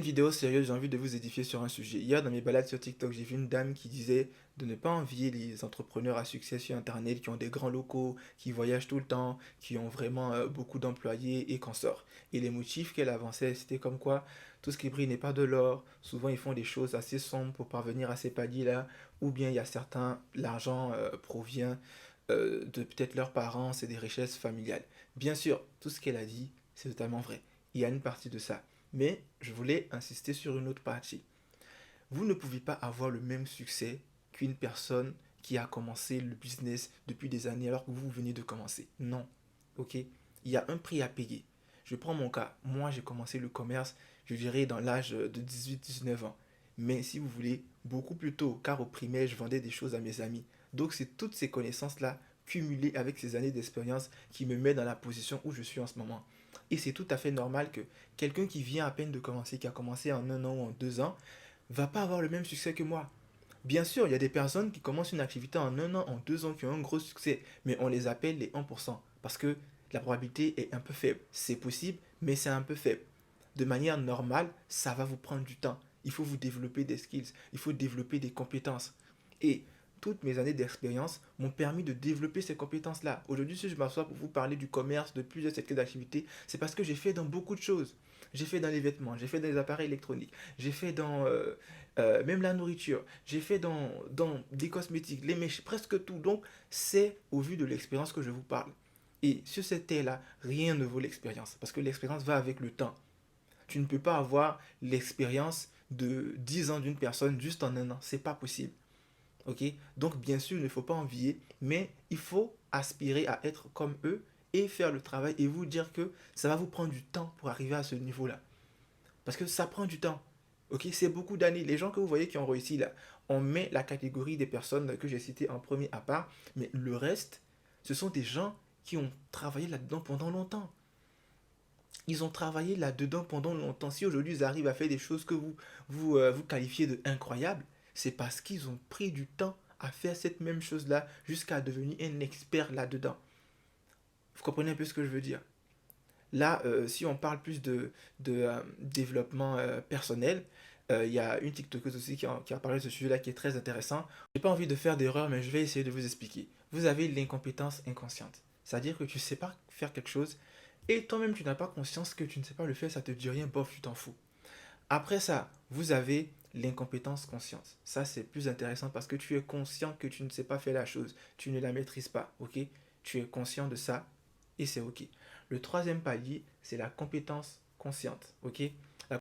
Une vidéo sérieuse, j'ai envie de vous édifier sur un sujet. Hier, dans mes balades sur TikTok, j'ai vu une dame qui disait de ne pas envier les entrepreneurs à succès sur Internet qui ont des grands locaux, qui voyagent tout le temps, qui ont vraiment beaucoup d'employés et qu'en sort. Et les motifs qu'elle avançait, c'était comme quoi tout ce qui brille n'est pas de l'or. Souvent, ils font des choses assez sombres pour parvenir à ces paliers-là. Ou bien, il y a certains, l'argent provient de peut-être leurs parents, c'est des richesses familiales. Bien sûr, tout ce qu'elle a dit, c'est totalement vrai. Il y a une partie de ça. Mais je voulais insister sur une autre partie. Vous ne pouvez pas avoir le même succès qu'une personne qui a commencé le business depuis des années alors que vous venez de commencer. Non. Ok. Il y a un prix à payer. Je prends mon cas. Moi, j'ai commencé le commerce, je dirais, dans l'âge de 18-19 ans. Mais si vous voulez, beaucoup plus tôt, car au primaire, je vendais des choses à mes amis. Donc, c'est toutes ces connaissances-là, cumulées avec ces années d'expérience, qui me mettent dans la position où je suis en ce moment. Et c'est tout à fait normal que quelqu'un qui vient à peine de commencer, qui a commencé en un an ou en 2 ans, va pas avoir le même succès que moi. Bien sûr, il y a des personnes qui commencent une activité en un an, en 2 ans, qui ont un gros succès, mais on les appelle les 1%, parce que la probabilité est un peu faible. C'est possible, mais c'est un peu faible. De manière normale, ça va vous prendre du temps. Il faut vous développer des skills, il faut développer des compétences. Et toutes mes années d'expérience m'ont permis de développer ces compétences-là. Aujourd'hui, si je m'assois pour vous parler du commerce, de plusieurs secteurs d'activité, c'est parce que j'ai fait dans beaucoup de choses. J'ai fait dans les vêtements, j'ai fait dans les appareils électroniques, j'ai fait dans même la nourriture, j'ai fait dans des cosmétiques, les mèches, presque tout. Donc, c'est au vu de l'expérience que je vous parle. Et sur cette terre-là, rien ne vaut l'expérience, parce que l'expérience va avec le temps. Tu ne peux pas avoir l'expérience de 10 ans d'une personne juste en un an. C'est pas possible. Ok. Donc, bien sûr, il ne faut pas envier, mais il faut aspirer à être comme eux et faire le travail et vous dire que ça va vous prendre du temps pour arriver à ce niveau-là. Parce que ça prend du temps. Ok, c'est beaucoup d'années. Les gens que vous voyez qui ont réussi là, on met la catégorie des personnes que j'ai citées en premier à part, mais le reste, ce sont des gens qui ont travaillé là-dedans pendant longtemps. Ils ont travaillé là-dedans pendant longtemps. Si aujourd'hui ils arrivent à faire des choses que vous qualifiez de incroyables, c'est parce qu'ils ont pris du temps à faire cette même chose-là jusqu'à devenir un expert là-dedans. Vous comprenez un peu ce que je veux dire? Là, si on parle plus de développement personnel, il y a une TikTokeuse aussi qui a parlé de ce sujet-là qui est très intéressant. J'ai pas envie de faire d'erreur, mais je vais essayer de vous expliquer. Vous avez l'incompétence inconsciente. C'est-à-dire que tu ne sais pas faire quelque chose et toi-même tu n'as pas conscience que tu ne sais pas le faire, ça te dit rien, bof, tu t'en fous. Après ça, vous avez l'incompétence consciente. Ça, c'est plus intéressant parce que tu es conscient que tu ne sais pas faire la chose. Tu ne la maîtrises pas, ok? Tu es conscient de ça et c'est ok. Le troisième palier, c'est la compétence consciente, ok?